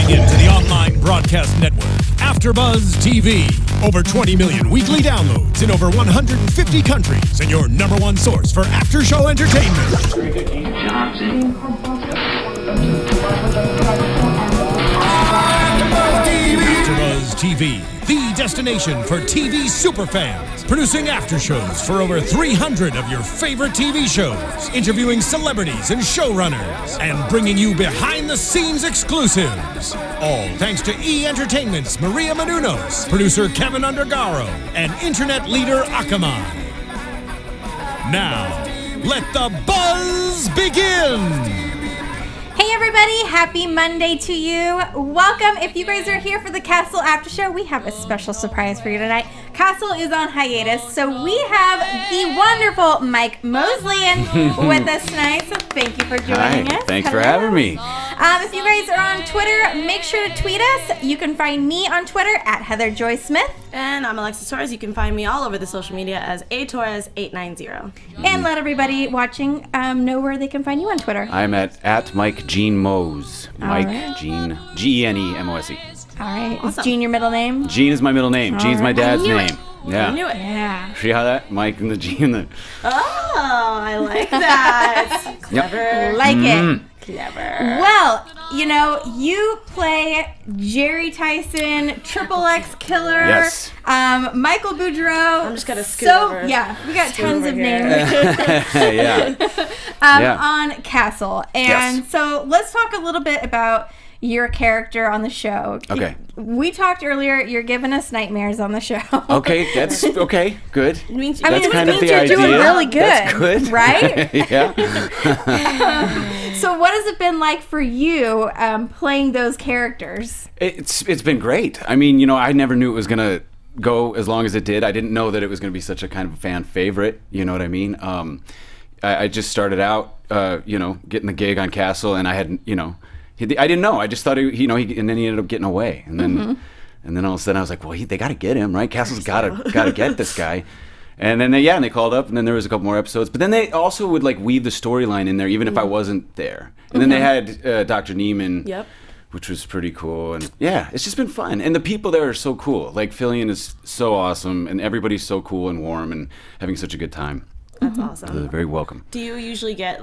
Tuning in to the online broadcast network, AFTERBUZZ TV. Over 20 million weekly downloads in over 150 countries, and your number one source for after-show entertainment. AFTERBUZZ TV, the destination for TV superfans, producing after shows for over 300 of your favorite TV shows, interviewing celebrities and showrunners, and bringing you behind-the-scenes exclusives. All thanks to E! Entertainment's Maria Menounos, producer Kevin Undergaro, and internet leader Akamai. Now, let the buzz begin! Hey everybody, happy Monday to you. Welcome. If you guys are here for the Castle After Show, we have a special surprise for you tonight. Castle is on hiatus, so we have the wonderful Mike Mosley with us tonight, so thank you for joining us. Thanks for having me. If you guys are on Twitter, make sure to tweet us. You can find me on Twitter at Heather Joy Smith. And I'm Alexis Torres. You can find me all over the social media as atorres890. And let everybody watching know where they can find you on Twitter. I'm at Mike Gene Mose. Mike right. Gene, G-E-N-E-M-O-S-E. All right. Awesome. Is Gene your middle name? Gene is my middle name. Gene's my dad's name. Yeah. I knew it. Yeah. See how that? Mike and the Gene. Oh, I like that. Clever. Like it. Clever. Well, you know, you play Jerry Tyson, Triple X Killer, Yes. Michael Boudreau. I'm just gonna scoot over. Yeah, we got Scoot tons over of here. names. Yeah. On Castle. And Yes. so let's talk a little bit about your character on the show. Okay. We talked earlier, you're giving us nightmares on the show. Okay, that's okay. Good. It means, That's kind of the you're idea. doing really good. That's good. Right? Yeah. So what has it been like for you playing those characters? It's been great. I mean, you know, I never knew it was gonna go as long as it did. I didn't know that it was gonna be such a kind of a fan favorite. You know what I mean? I just started out, getting the gig on Castle, and I had, I didn't know. I just thought and then he ended up getting away, and then and then all of a sudden I was like, well, they got to get him, right? Castle's got to get this guy. And then they called up, and then there was a couple more episodes. But then they also would like weave the storyline in there, even if I wasn't there. And then they had Dr. Neiman. Yep. Which was pretty cool, and yeah, it's just been fun. And the people there are so cool. Like Fillion is so awesome, and everybody's so cool and warm, and having such a good time. That's awesome. They're very welcome. Do you usually get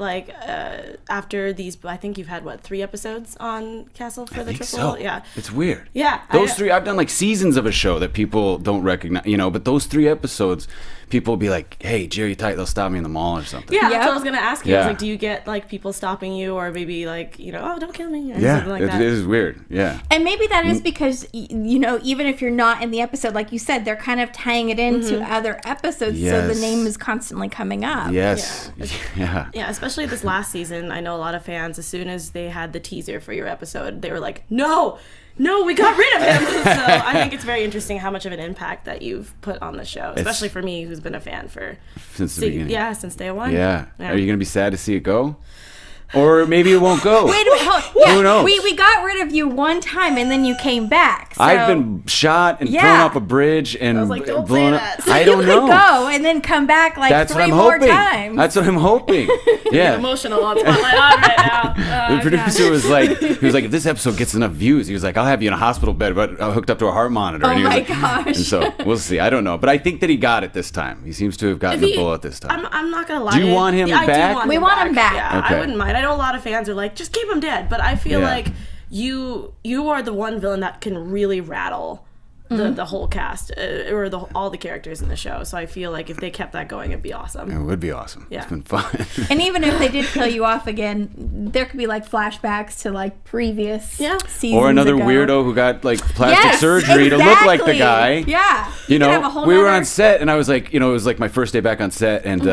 after these? I think you've had 3 episodes on Castle for the think Triple? so. Yeah, It's weird. Yeah, Those 3, I've done like seasons of a show that people don't recognize, but those 3 episodes, people will be like, hey, Jerry Tight, they'll stop me in the mall or something. Yeah, that's what I was gonna ask you. I was Yeah. like, do you get people stopping you, or maybe oh, don't kill me, or Yeah, something like it that? is weird. Yeah. And maybe that is because, even if you're not in the episode, like you said, they're kind of tying it into other episodes, so the Yes. name is constantly coming up. Yes. Yeah. Yeah, especially this last season. I know a lot of fans, as soon as they had the teaser for your episode, they were like, no, we got rid of him. So I think it's very interesting how much of an impact that you've put on the show, especially for me, who's been a fan Since the beginning. Yeah, since day one. Yeah. Are you going to be sad to see it go? Or maybe it won't go. Wait a minute. Yeah, Who knows? We got rid of you one time, and then you came back. So I've been shot and thrown Yeah. off a bridge and I was like, don't blown say up. that. So I you don't could know. go and then come back That's 3 what I'm more hoping. times. That's what I'm hoping. Yeah. Emotional on Spotlight on right now. The producer was like, if this episode gets enough views, he was like, I'll have you in a hospital bed, but hooked up to a heart monitor. Oh and he was my like, gosh. And so we'll see. I don't know, but I think that he got it this time. He seems to have gotten the bullet this time. I'm not gonna lie. Do you want him I back? Do We want him back. Yeah, Okay. I wouldn't mind. I know a lot of fans are like, just keep him dead, but I feel Yeah. like you are the one villain that can really rattle the whole cast or all the characters in the show. So I feel like if they kept that going, it'd be awesome. It would be awesome. Yeah. It's been fun. And even if they did kill you off again, there could be flashbacks to previous seasons Or another ago. weirdo who got plastic Yes, surgery to look like the exactly. guy. Yeah. You could have a know, whole we were nother- on set, and I was like, it was like my first day back on set, and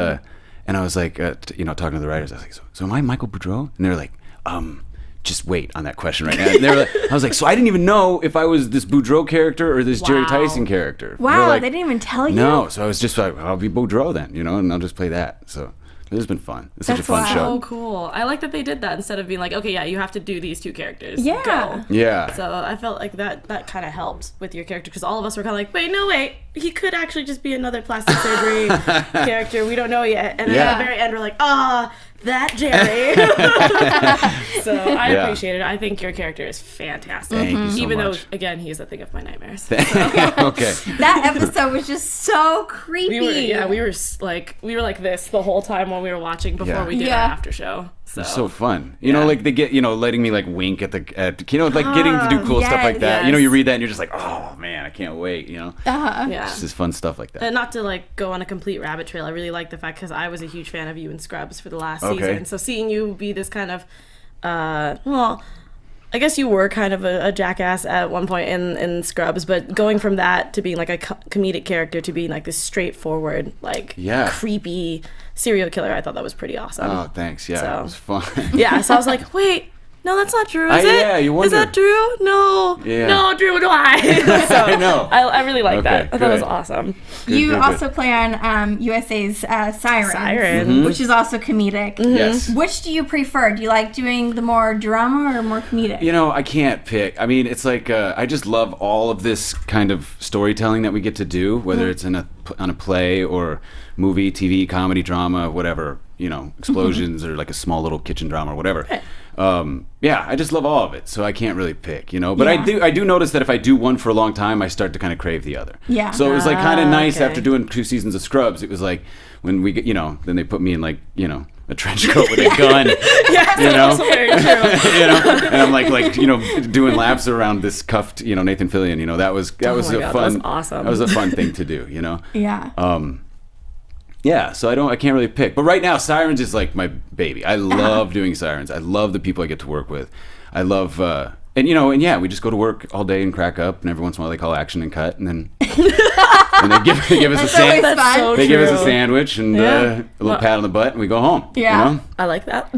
and I was like, talking to the writers, I was like, so am I Michael Boudreau? And they're like, just wait on that question right now. And they were like, I was like, so I didn't even know if I was this Boudreau character or this Jerry Tyson character. Wow, They're like, they didn't even tell you? No, so I was just like, I'll be Boudreau then, and I'll just play that. So this has been fun. It's such a That's fun wild. show. Oh, cool. I like that they did that instead of being like, okay, yeah, you have to do these 2 characters. Yeah. Go. Yeah. So I felt like that kind of helped with your character, because all of us were kind of like, wait, he could actually just be another plastic surgery character. We don't know yet. And then at the very end, we're like, that Jerry. So So I Yeah. appreciate it. I think your character is fantastic. Thank you so Even much. though, again, he's the thing of my nightmares. Okay. That episode was just so creepy. We were like this the whole time while we were watching before we did Yeah. our after show. So, So fun. You know, like they get, letting me like wink at like getting to do cool stuff like that. yes. You read that and you're just like, oh man, I can't wait, Uh-huh. yeah. It's just fun stuff like that. And not to like go on a complete rabbit trail, I really like the fact because I was a huge fan of you in Scrubs for the last Okay. season. So seeing you be this kind of, well, I guess you were kind of a jackass at one point in Scrubs, but going from that to being like a comedic character to being like this straightforward, like creepy serial killer, I thought that was pretty awesome. Oh, thanks. Yeah, So- it was fun. Yeah, so I was like, wait, no, that's not Drew, is it? Yeah, you wonder. Is that Drew? No. Yeah. No, Drew, do I? So I know. I really like that. I thought it was good. awesome. You good. also play on USA's Sirens, Sirens. which is also comedic. Yes. Which do you prefer? Do you like doing the more drama or more comedic? I can't pick. I mean, it's like I just love all of this kind of storytelling that we get to do, whether it's on a play or movie, TV, comedy, drama, whatever. Explosions or like a small little kitchen drama or whatever. Yeah, I just love all of it, so I can't really pick. But Yeah. I do notice that if I do one for a long time, I start to kind of crave the other. Yeah. So it was like kind of nice okay. after doing 2 seasons of Scrubs. It was like when we get, then they put me in like, a trench coat with a gun. That's very true. And I'm like doing laps around this cuffed Nathan Fillion. That was my a God, that fun was awesome. That was a fun thing to do. Yeah. Yeah, so I can't really pick. But right now, Sirens is like my baby. I love doing Sirens. I love the people I get to work with. I love we just go to work all day and crack up, and every once in a while they call action and cut, and then and they give us That's always fun. That's so they give us a true. sandwich and Yeah. a little pat on the butt, and we go home. Yeah. I like that.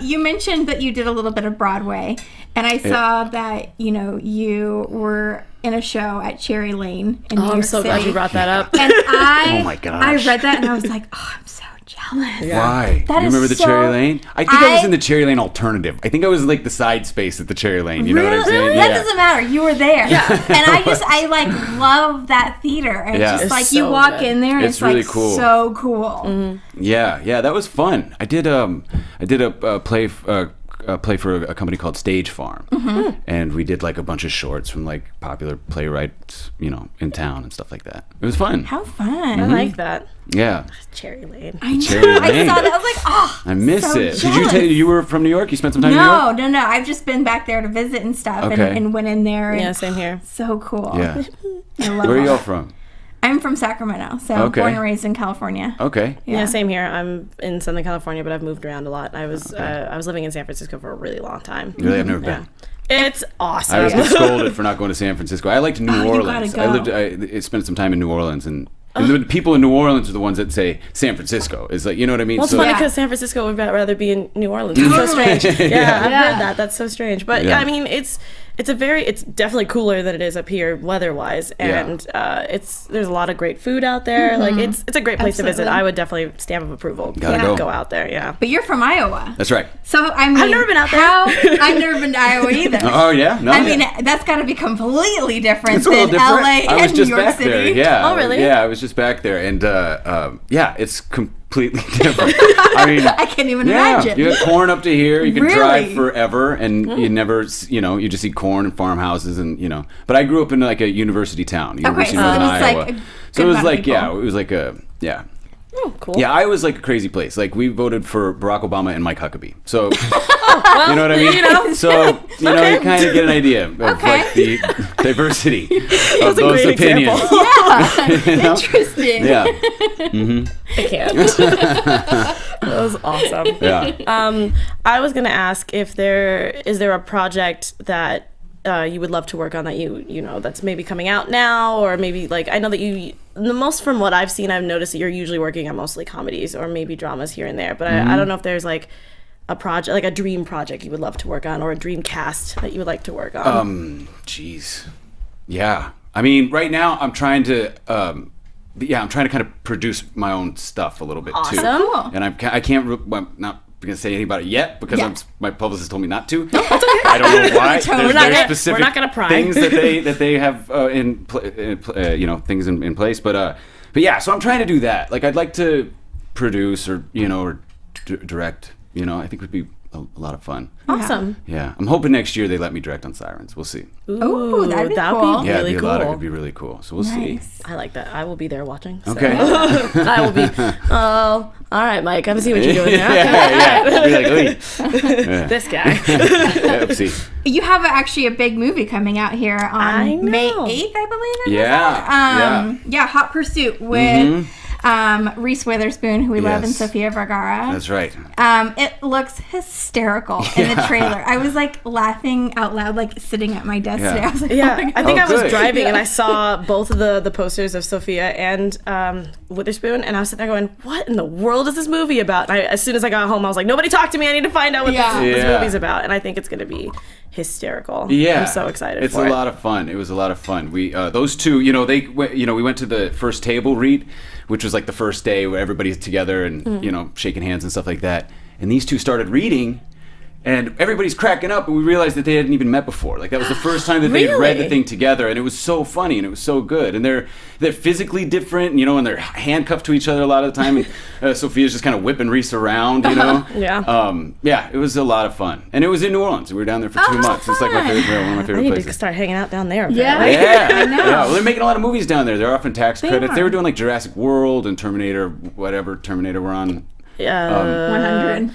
You mentioned that you did a little bit of Broadway, and I saw that you were in a show at Cherry Lane in New York I'm so glad City. you brought that up. And Oh my gosh. I read that and I was like, oh, I'm so jealous. Why? That You is remember the so- Cherry Lane? I think I was in the Cherry Lane alternative. I think I was like the side space at the Cherry Lane. You know what I'm saying? Really? That doesn't matter. You were there. Yeah. And I like love that theater. And Yeah. it's just It's like you so walk good. in there and It's it's, really like cool. so cool. Yeah, that was fun. I did a play for a company called Stage Farm, and we did like a bunch of shorts from like popular playwrights, in town and stuff like that. It was fun. How fun. I like that. Yeah, Cherry Lane. I know. Cherry I Lane. saw that. I was like, oh, I miss so it. Did jealous. you tell you were from New York? You spent some time in New York? No. I've just been back there to visit and stuff Okay. and went in there. And Yeah, same here. So cool. Yeah. I love Where are all you all that. from? I'm from Sacramento, so Okay. born and raised in California. Okay. Yeah, same here. I'm in Southern California, but I've moved around a lot. I was living in San Francisco for a really long time. Really, I've never been. It's awesome. I always get scolded for not going to San Francisco. I liked New you Orleans. gotta go. I spent some time in New Orleans, and the people in New Orleans are the ones that say San Francisco. It's like, you know what I mean? Well, it's So- funny Yeah. because San Francisco would rather be in New Orleans. It's so strange. Yeah, I've heard that. That's so strange. But Yeah. I mean, it's definitely cooler than it is up here weather-wise, and there's a lot of great food out there. Like it's a great place to visit. Absolutely. I would definitely stamp of approval. Gotta go. out there. Yeah. But you're from Iowa. That's right. So, I mean, I've never been out there. I've never been to Iowa either. Oh yeah, no. I mean, that's got to be completely different It's a than little different. LA I was and just New York back City. there. Yeah. Oh, really? Yeah, I was just back there, and it's completely different. I mean, I can't even imagine. you got corn up to here. You can Really? drive forever, and you never, you just see corn and farmhouses, and But I grew up in like a university town, University so of it Northern was, like, Iowa. a So good it was amount of like people. it was like a Oh, cool. Yeah, Iowa's like a crazy place. Like we voted for Barack Obama and Mike Huckabee. So you know what I mean? you know. So you Okay. you kind of get an idea of like the diversity of a those great opinions. example. Yeah. You know? Interesting. Yeah. I can't. That was awesome. Yeah. I was gonna ask if is there a project that you would love to work on that you know that's maybe coming out now, or maybe like I know that the most from what I've seen, I've noticed that you're usually working on mostly comedies or maybe dramas here and there, but I don't know if there's like a project, like a dream project you would love to work on, or a dream cast that you would like to work on. Jeez. Yeah. I mean, right now I'm trying to kind of produce my own stuff a little bit too. Awesome. And I'm not going to say anything about it yet because Yeah. my publicist told me not to. I don't know why. We're There's not very gonna- specific we're not gonna pry. things that they have things in place. But yeah, so I'm trying to do that. Like I'd like to produce or direct You know, I think would be a lot of fun. Awesome. Yeah, I'm hoping next year they let me direct on Sirens. We'll see. Ooh, that'd be cool. Yeah, really it'd be cool. it'd be really cool. So we'll see. I like that. I will be there watching. So. Okay. I will be. Oh, all right, Mike. I'm see what you're doing now. yeah. Be like, "Oy." This guy. Oopsie. You have actually a big movie coming out here I on May know. 8th, I believe. Yeah. Hot Pursuit with Reese Witherspoon, who we love, and Yes. Sofia Vergara. That's right. It looks hysterical in the trailer. I was like laughing out loud, like sitting at my desk Yeah. today. I was like, Yeah, oh my God. I think I was good. driving and I saw both of the posters of Sophia and Witherspoon, and I was sitting there going, "What in the world is this movie about?" And as soon as I got home, I was like, "Nobody talk to me! I need to find out what this Yeah. movie's about." And I think it's going to be hysterical. Yeah, I'm so excited. It's for a it. lot of fun. It was a lot of fun. We those two, we went to the first table read, which was like the first day where everybody's together and shaking hands and stuff like that. And these two started reading, and everybody's cracking up, and we realized that they hadn't even met before. Like that was the first time that they had read the Really? thing together, and it was so funny and it was so good. And they're physically different, and they're handcuffed to each other a lot of the time. And Sophia's just kind of whipping Reese around, Yeah. It was a lot of fun, and it was in New Orleans. We were down there for 2 months. It's like one of my I favorite need places. to start hanging out down there. Yeah. apparently. Yeah, well, they're making a lot of movies down there. They're offering tax credits. are. They were doing like Jurassic World and Terminator, whatever Terminator we're on. 100.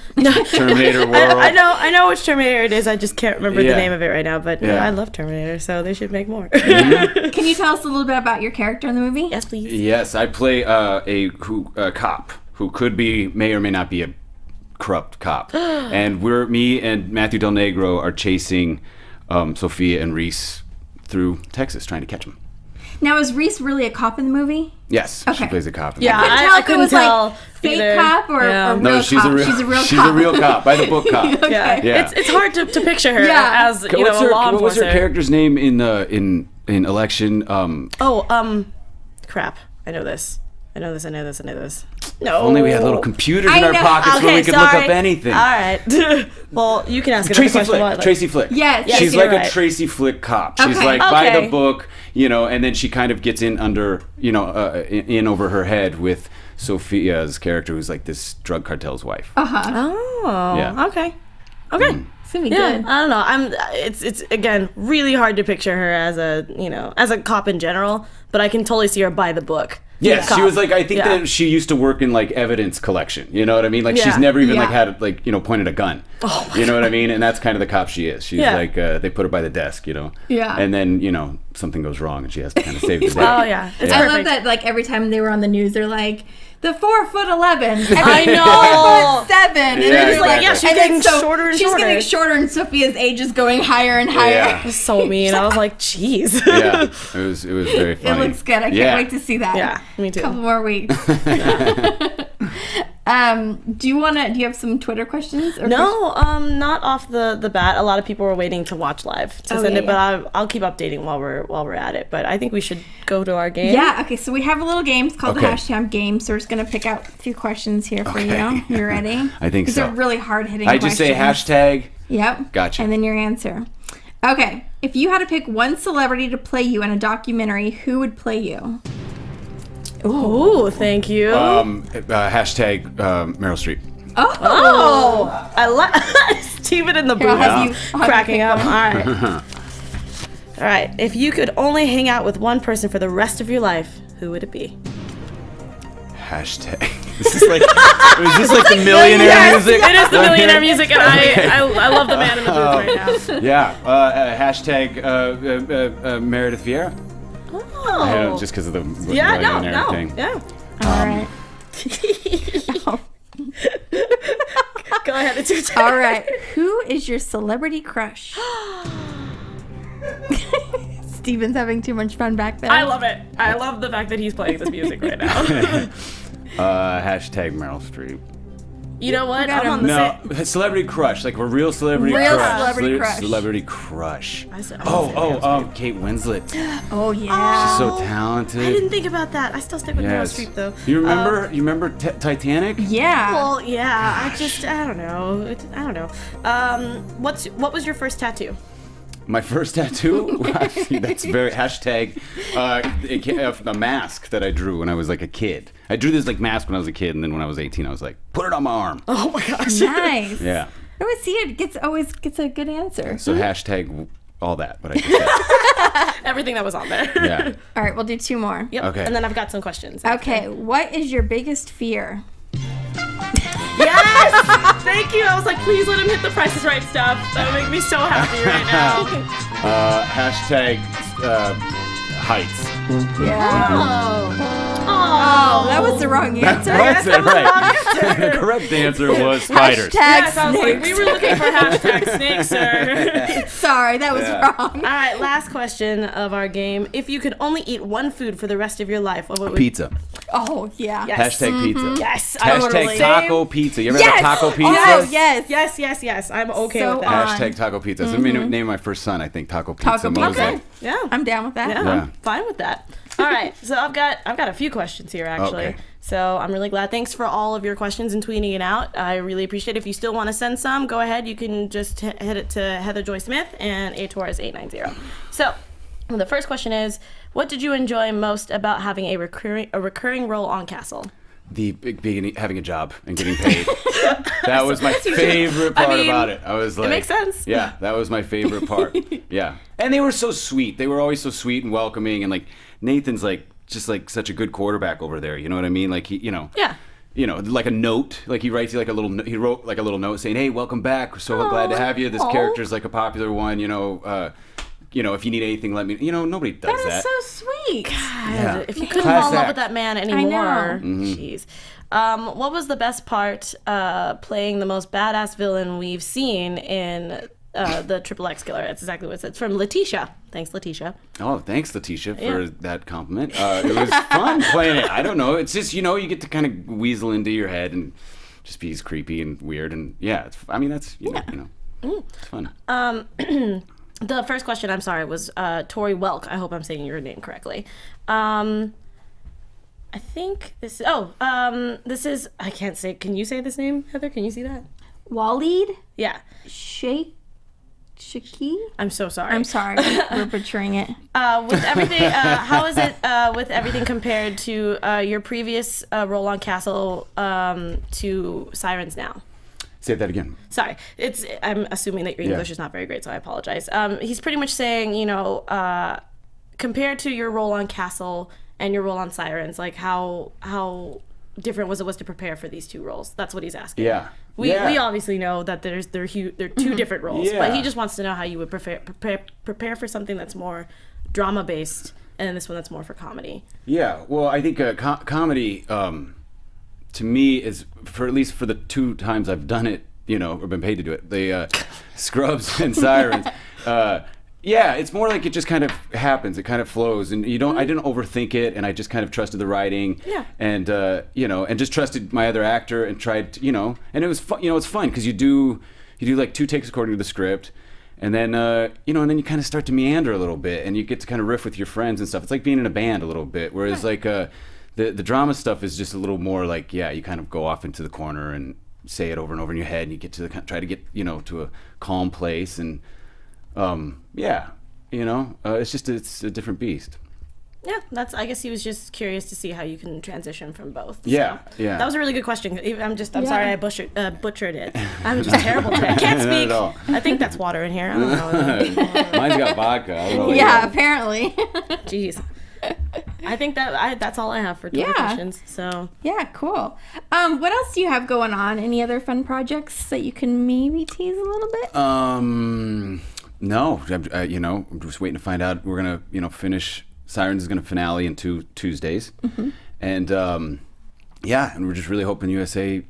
Terminator World. I know which Terminator it is. I just can't remember the Yeah. name of it right now. But Yeah. I love Terminator, so they should make more. Can you tell us a little bit about your character in the movie? Yes, please. Yes, I play a cop who may or may not be a corrupt cop, and me and Matthew Del Negro are chasing Sophia and Reese through Texas, trying to catch them. Now, is Reese really a cop in the movie? Yes, she Okay. plays a cop. in Yeah, the movie. Couldn't tell I if it couldn't was tell like fake either. cop or Yeah. real No, she's cop. a real. She's a real she's cop. a real cop by the book cop. Yeah. Yeah. It's hard to picture her Yeah. as What was her character's name in Election? Crap. I know this. No. Only we had little computers in I our know. pockets where we could look up anything. All right. Well, you can ask another Tracy question. Flick. Tracy Flick. Yes, She's you're like right. a Tracy Flick cop. She's Okay. like by Okay. the book, and then she kind of gets in under, in over her head with Sophia's character, who's like this drug cartel's wife. Oh. Yeah. Okay. Okay. It's gonna be Yeah, good. I don't know. It's again really hard to picture her as a cop in general, but I can totally see her by the book. Yes, Cop. she was like, I think Yeah. that she used to work in like evidence collection. You know what I mean? Like she's Yeah. never even Yeah. like had like pointed a gun. Oh my you know what I mean? And that's kind of the cop she is. She's Yeah. like they put her by the desk, Yeah. And then something goes wrong and she has to kind of save the day. Oh yeah, it's I perfect. love that, like, every time they were on the news, they're like, the 4'11". I know. 4'7". And Yeah, they're just like, exactly. Yeah, she's and getting then shorter and she's shorter. getting shorter, and Sophia's age is going higher and higher. Yeah. So mean. I was like, jeez. Yeah, it was very It funny. looks good. I can't Yeah. wait to see that. Yeah, me too. Couple more weeks. Do you have some Twitter questions? Or No, not off the bat. A lot of people were waiting to watch live to send yeah, it, but I'll keep updating while we're at it. But I think we should go to our game. Yeah, okay, so we have a little game. It's called the Okay. hashtag game. So we're just going to pick out a few questions here for Okay. you. You ready? I think These so. are really hard-hitting I questions. just say hashtag. Yep. Gotcha. And then your answer. Okay, if you had to pick one celebrity to play you in a documentary, who would play you? Ooh, thank you. Hashtag Meryl Streep. Oh, I like Steven in the Here, I'll booth have you- I'll have you cracking pick up. one. All right. All right. If you could only hang out with one person for the rest of your life, who would it be? Hashtag. Is this like the millionaire music? It is the millionaire music, and I love the man in the booth right now. Yeah. Hashtag Meredith Vieira. I don't know, Oh. just because of the Yeah, millionaire no. thing. Yeah. All right. Go ahead. It's your turn. All right. Who is your celebrity crush? Steven's having too much fun back there. I love it. I love the fact that he's playing this music right now. Hashtag Meryl Streep. You know what? got I'm him. on the No, same. celebrity crush, like a real celebrity Real crush. celebrity crush. Celebrity crush. I said Meryl Streep. Kate Winslet. Oh, yeah. She's so talented. I didn't think about that. I still stick with Yes. Meryl Streep though. You remember Titanic? Yeah. Well, yeah. I don't know. What was your first tattoo? My first tattoo? That's very hashtag a mask that I drew when I was like a kid. I drew this like mask when I was a kid, and then when I was 18, I was like, put it on my arm. Oh my gosh. Nice. Yeah. I always see it always gets a good answer. So hashtag all that, but I just said. Everything that was on there. Yeah. All right, we'll do 2 more. Yep. Okay. And then I've got some questions. Okay, what is your biggest fear? Yes! Thank you. I was like, please let him hit the Price is Right stuff. That would make me so happy right now. Hashtag heights. Yeah. Oh, that was the wrong answer. That's it, right. The correct answer was spiders. Hashtag Yes, I was like, snakes. we were looking for hashtag snakes, sir. Sorry, that was wrong. All right, last question of our game. If you could only eat one food for the rest of your life, what would Pizza. Oh, yeah. Yes. Hashtag pizza. Yes. Hashtag taco pizza. You ever Yes! had taco pizza? Oh, yes. Yes. I'm okay So with that. Hashtag taco pizza. So I'm going to name my first son, I think, Taco Pizza. Taco pizza. Mosley. Okay. Yeah. I'm down with that. Yeah, Yeah. I'm fine with that. All right, so I've got a few questions here actually. Okay. So I'm really glad. Thanks for all of your questions and tweeting it out. I really appreciate it. If you still want to send some, go ahead. You can just hit it to Heather Joy Smith and ATorres890. So the first question is, what did you enjoy most about having a recurring role on Castle? The beginning, having a job and getting paid. That was my favorite part about it. I was like, it makes sense. Yeah, that was my favorite part. Yeah, and they were so sweet. They were always so sweet and welcoming, and like Nathan's like just like such a good quarterback over there. You know what I mean? Like he, Yeah. Like a note. Like he writes you like a little. He wrote like a little note saying, "Hey, welcome back. We're so glad to have you. This character's like a popular one. If you need anything, let me." Nobody does that. That is so sweet. Yeah. If you couldn't Class fall in love act. with that man anymore, Mm-hmm. jeez. What was the best part playing the most badass villain we've seen in the Triple X Killer? That's exactly what it says. From Letitia. Thanks, Letitia. Oh, thanks, Letitia, for that compliment. It was fun playing it. I don't know. It's just, you get to kind of weasel into your head and just be creepy and weird. And yeah, it's fun. The first question, I'm sorry, was Tori Welk. I hope I'm saying your name correctly. I think this is, I can't say, can you say this name, Heather? Can you see that? Waleed? Yeah. Shaki? I'm so sorry. I'm sorry. We're butchering it. With everything, how is it with everything compared to your previous role on Castle to Sirens now? Say that again. Sorry, I'm assuming that your English is not very great, so I apologize. He's pretty much saying, compared to your role on Castle and your role on Sirens, like how different was it to prepare for these two roles? That's what he's asking. Yeah. We obviously know that they're two different roles, but he just wants to know how you would prepare for something that's more drama based, and this one that's more for comedy. Yeah. Well, I think comedy, to me, is at least for the 2 times I've done it, or been paid to do it, the Scrubs and Sirens. Yeah, it's more like it just kind of happens. It kind of flows, and I didn't overthink it, and I just kind of trusted the writing. Yeah. And and just trusted my other actor, and tried, and it was fun. It's fun because you do like 2 takes according to the script, and then and then you kind of start to meander a little bit, and you get to kind of riff with your friends and stuff. It's like being in a band a little bit, whereas like the drama stuff is just a little more like, you kind of go off into the corner and say it over and over in your head, and you get to try to get to a calm place, and it's a different beast. Yeah, I guess he was just curious to see how you can transition from both. Yeah, so. yeah. That was a really good question. I'm sorry I butchered it. I'm just terrible today. I can't Not speak. at all. I think that's water in here. I don't know. Mine's got vodka. I don't know. Yeah, apparently. Jeez. I think that's all I have for 20 questions. So Yeah, cool. What else do you have going on? Any other fun projects that you can maybe tease a little bit? No, I'm just waiting to find out. We're gonna, finish. Sirens is gonna finale in 2 Tuesdays, and and we're just really hoping USA,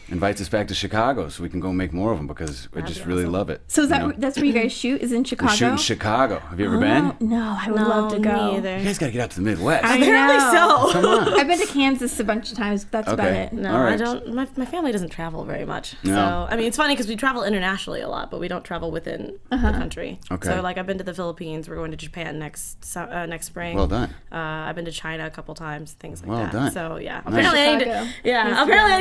invites us back to Chicago so we can go make more of them because I just really love it. So that's where you guys shoot? Is in Chicago? We shoot in Chicago. Have you ever been? No, I would love to go. Me either. You guys gotta get out to the Midwest. Apparently so. Come on. I've been to Kansas a bunch of times, but that's about it. No, All right. I don't. My family doesn't travel very much. No. So, I mean, it's funny because we travel internationally a lot, but we don't travel within the country. Okay. So, like, I've been to the Philippines. We're going to Japan next spring. Well done. I've been to China a couple times, things like Well that. done. So, yeah. Nice. Apparently, I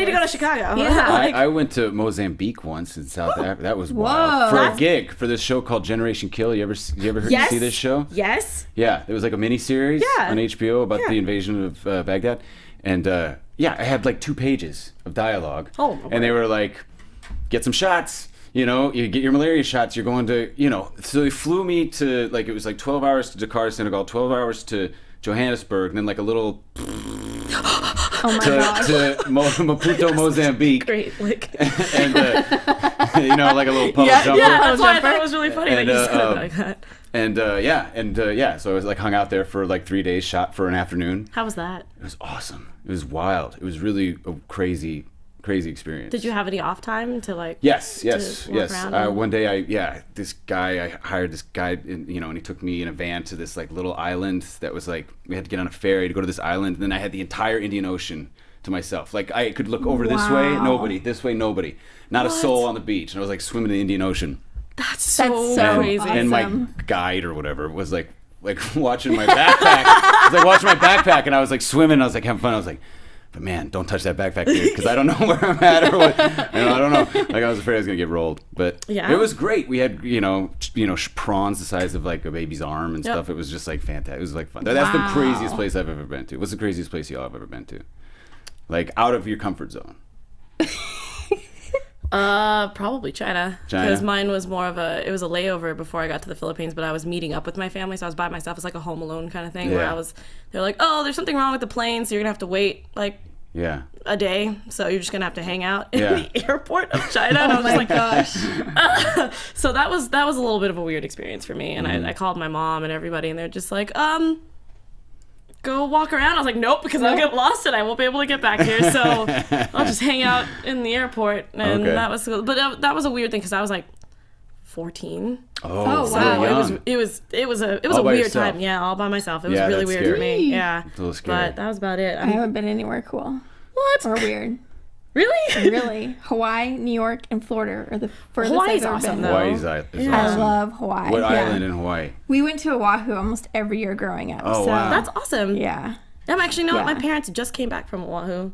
need to go to Chicago. Yeah. I went to Mozambique once in South Africa. That was Whoa. wild. For a That's- gig for this show called Generation Kill. You ever Yes. see this show? Yes. Yeah, it was like a mini series Yeah. on HBO about Yeah. the invasion of Baghdad, And yeah, I had like 2 pages of dialogue. Oh, okay. And they were like, get some shots. You know, you get your malaria shots. You're going to, you know. So they flew me to, like, it was like 12 hours to Dakar, Senegal, 12 hours to Johannesburg, and then like a little to Maputo, Mozambique. Great, like. And you know, like a little puddle jumper. Yeah, that's why I thought it was really funny that you said it like that. And yeah, so I was like hung out there for like 3 days, shot for an afternoon. How was that? It was awesome. It was wild. It was really a crazy experience. Did you have any off time to like? Yes. walk around One day I hired this guy, and he took me in a van to this like little island that was like, we had to get on a ferry to go to this island, and then I had the entire Indian Ocean to myself. Like I could look over this way, nobody. This way, nobody. Not a soul on the beach. And I was like swimming in the Indian Ocean. That's so crazy. awesome. And my guide or whatever was like watching my backpack. I was like watching my backpack, and I was like swimming. And I was like having fun. I was like, but man, don't touch that backpack, dude, because I don't know where I'm at or what. I don't know. Like I was afraid I was gonna get rolled, but yeah. It was great. We had prawns the size of like a baby's arm and stuff. It was just like fantastic. It was like fun. That's the craziest place I've ever been to. What's the craziest place y'all have ever been to? Like out of your comfort zone. Probably China, because mine was more of it was a layover before I got to the Philippines, but I was meeting up with my family, so I was by myself. It's like a Home Alone kind of thing where they're like, oh, there's something wrong with the plane, so you're gonna have to wait like a day, so you're just gonna have to hang out in the airport of China. And I was just like, gosh. So that was a little bit of a weird experience for me, and I called my mom and everybody, and they're just like, go walk around. I was like, nope, because I'll get lost and I won't be able to get back here. So I'll just hang out in the airport. And that was, but that was a weird thing because I was like 14. Oh, so wow. It was a weird time. Yeah, all by myself. It was really weird for me. Yeah, a little scary. But that was about it. I haven't been anywhere cool. What? Or weird. Really? Really. Hawaii, New York, and Florida are the furthest Hawaii's I've ever awesome, been. though. Hawaii's awesome. I love Hawaii. What island in Hawaii? We went to Oahu almost every year growing up. Oh, wow. That's awesome. Yeah. I'm actually not. My parents just came back from Oahu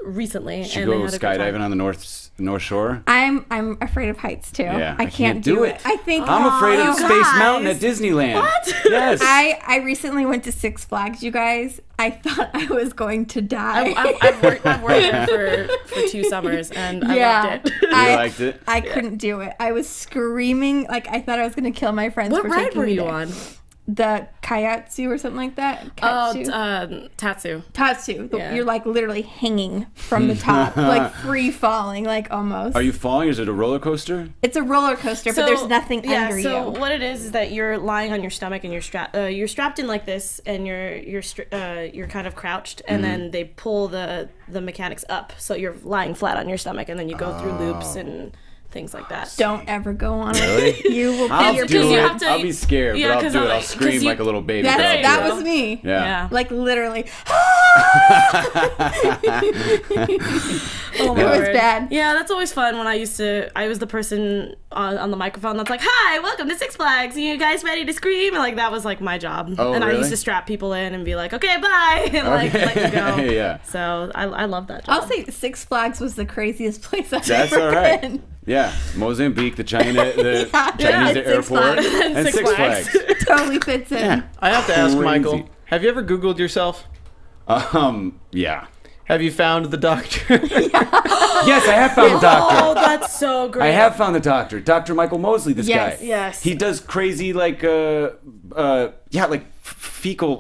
recently. Did you go skydiving on the North Shore? I'm afraid of heights too. Yeah, I can't do it. I think I'm afraid of Space guys. Mountain at Disneyland. What? Yes. I recently went to Six Flags, you guys. I thought I was going to die. I've worked there for 2 summers, and I loved it. You liked it? I couldn't do it. I was screaming like I thought I was going to kill my friends. What for ride taking were me you there. on? The Kayatsu or something like that. Tatsu. Tatsu. Yeah. You're like literally hanging from the top, like free falling, like almost. Are you falling? Is it a roller coaster? It's a roller coaster, but there's nothing under you. So what it is that you're lying on your stomach and you're strapped in like this, and you're kind of crouched, and then they pull the mechanics up, so you're lying flat on your stomach, and then you go through loops and things like that. Don't ever go on Really? it. You will I'll pay your do it. pants. I'll be scared, but I'll do it. I'll scream like a little baby. That was me. Yeah. Like literally. Oh my It was word. bad. Yeah, that's always fun when I was the person on the microphone that's like, hi, welcome to Six Flags. Are you guys ready to scream? And like that was like my job. Oh, and really? I used to strap people in and be like, okay, bye. And like let you go. Yeah. So I love that job. I'll say Six Flags was the craziest place I've That's ever all right. been. Yeah, Mozambique, the Chinese Six airport, Flags. and Six Flags. Totally fits in. Yeah. I have to ask, Crazy. Michael, have you ever Googled yourself? Yeah. Have you found the doctor? Yes, I have found the doctor. Oh, that's so great. I have found the doctor, Dr. Michael Mosley. This Yes. guy. Yes. He does crazy like fecal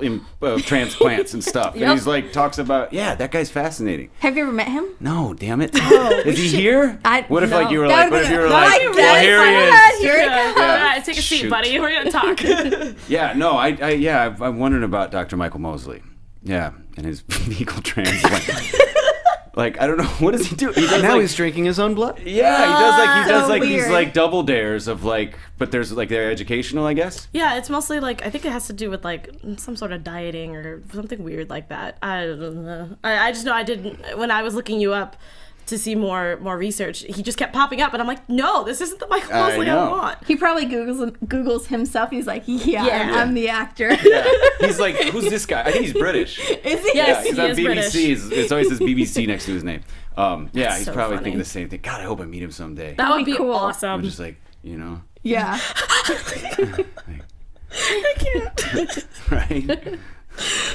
transplants and stuff. And he's like talks about that guy's fascinating. Have you ever met him? No, damn it. Oh, Is he here? What if like you were like? What if you were like? Well, Well, here he is. Here it comes. All right, take a seat, Shoot. buddy. We're gonna talk. Yeah, no, I'm wondering about Dr. Michael Mosley. Yeah, and his fecal transplant. Like, I don't know, what does he do? He does Now like, he's drinking his own blood. yeah, he does So like these weird. like double dares of like, but there's like they're educational, I guess. Yeah, it's mostly like I think it has to do with like some sort of dieting or something weird like that. I don't know. I just know I didn't when I was looking you up to see more research. He just kept popping up, and I'm like, no, this isn't the Michael Mosley I know. want. He probably Googles himself. He's like, I'm the actor. Yeah. He's like, who's this guy? I think he's British. Is he? Yes, He's he on is BBC. British. It always says BBC next to his name. He's so probably funny. thinking the same thing. God, I hope I meet him someday. That would be be cool. I'm awesome. just like, Yeah. I can't. right?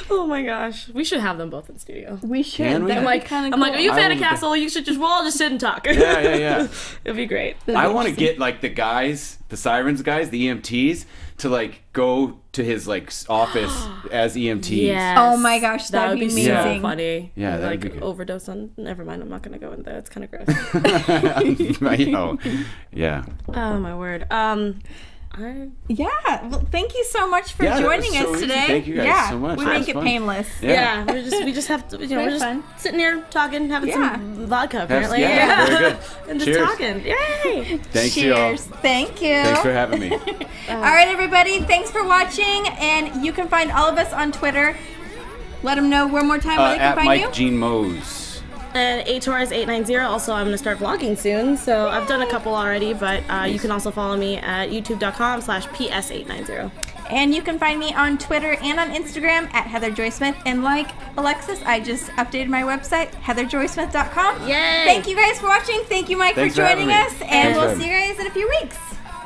Oh my gosh, we should have them both in studio. We should. Can we? That I'm would like, be kind of I'm like, are you a fan of would- Castle? You should we'll all just sit and talk. Yeah. It'd be great. I want to get like the guys, the Sirens guys, the EMTs, to like go to his like office as EMTs. Yes. Oh my gosh, that that'd would be be so amazing. funny. Yeah, that'd like be good. overdose on. Never mind, I'm not gonna go in there. It's kind of gross. You know, yeah. Oh my word. Yeah. Well, thank you so much for Yeah, that joining was so us easy. today. Thank you guys yeah, so much. We That make was it fun. painless. Yeah, we just have to, we're just fun. sitting here talking, having Yeah. some vodka apparently. Yeah, very good. And just Cheers. talking. Yay! Thanks you all. Cheers. Thank you. Thanks for having me. All right, everybody. Thanks for watching, and you can find all of us on Twitter. Let them know one more time where they can At find Mike you. Gene Mose. And ATorres890. Also, I'm gonna start vlogging soon, so I've done a couple already, but you can also follow me at youtube.com/ps890. And you can find me on Twitter and on Instagram at Heather Joy Smith. And like Alexis, I just updated my website, heatherjoysmith.com. Yay! Thank you guys for watching. Thank you, Mike, Thanks for for having joining me. us. And Thanks for we'll having see you guys in a few weeks.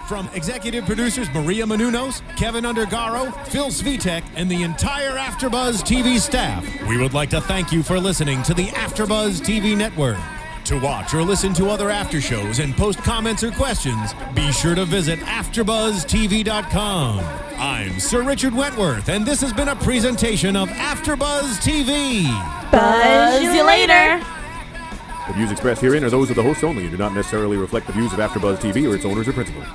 From executive producers Maria Menounos, Kevin Undergaro, Phil Svitek, and the entire AfterBuzz TV staff, we would like to thank you for listening to the AfterBuzz TV network. To watch or listen to other after shows and post comments or questions, be sure to visit AfterBuzzTV.com. I'm Sir Richard Wentworth, and this has been a presentation of AfterBuzz TV. Buzz you later. The views expressed herein are those of the hosts only and do not necessarily reflect the views of AfterBuzz TV or its owners or principals.